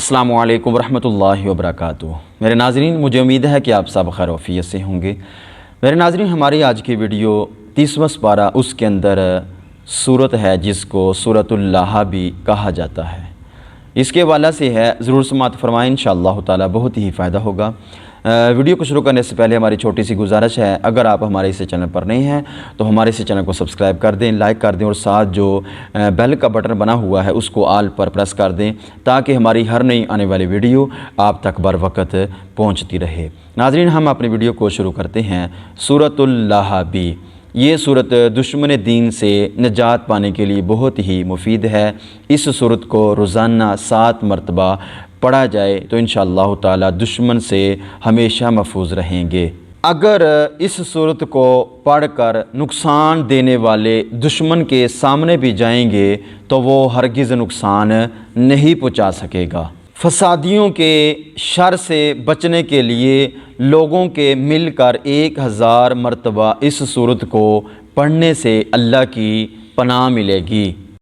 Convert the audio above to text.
السلام علیکم ورحمۃ اللہ وبرکاتہ۔ میرے ناظرین، مجھے امید ہے کہ آپ سب خیر و عافیت سے ہوں گے۔ میرے ناظرین، ہماری آج کی ویڈیو 30واں سپارہ، اس کے اندر سورت ہے جس کو سورۃ اللہہ بھی کہا جاتا ہے، اس کے حوالے سے ہے، ضرور سماعت فرمائیں، انشاءاللہ تعالی بہت ہی فائدہ ہوگا۔ ویڈیو کو شروع کرنے سے پہلے ہماری چھوٹی سی گزارش ہے، اگر آپ ہمارے اس چینل پر نہیں ہیں تو ہمارے اس چینل کو سبسکرائب کر دیں، لائک کر دیں اور ساتھ جو بیل کا بٹن بنا ہوا ہے اس کو آل پر پریس کر دیں تاکہ ہماری ہر نئی آنے والی ویڈیو آپ تک بر وقت پہنچتی رہے۔ ناظرین، ہم اپنی ویڈیو کو شروع کرتے ہیں۔ سورۃ اللہہ بھی، یہ صورت دشمن دین سے نجات پانے کے لیے بہت ہی مفید ہے۔ اس صورت کو روزانہ 7 مرتبہ پڑھا جائے تو انشاءاللہ تعالی دشمن سے ہمیشہ محفوظ رہیں گے۔ اگر اس صورت کو پڑھ کر نقصان دینے والے دشمن کے سامنے بھی جائیں گے تو وہ ہرگز نقصان نہیں پہنچا سکے گا۔ فسادیوں کے شر سے بچنے کے لیے لوگوں کے مل کر 1000 مرتبہ اس صورت کو پڑھنے سے اللہ کی پناہ ملے گی۔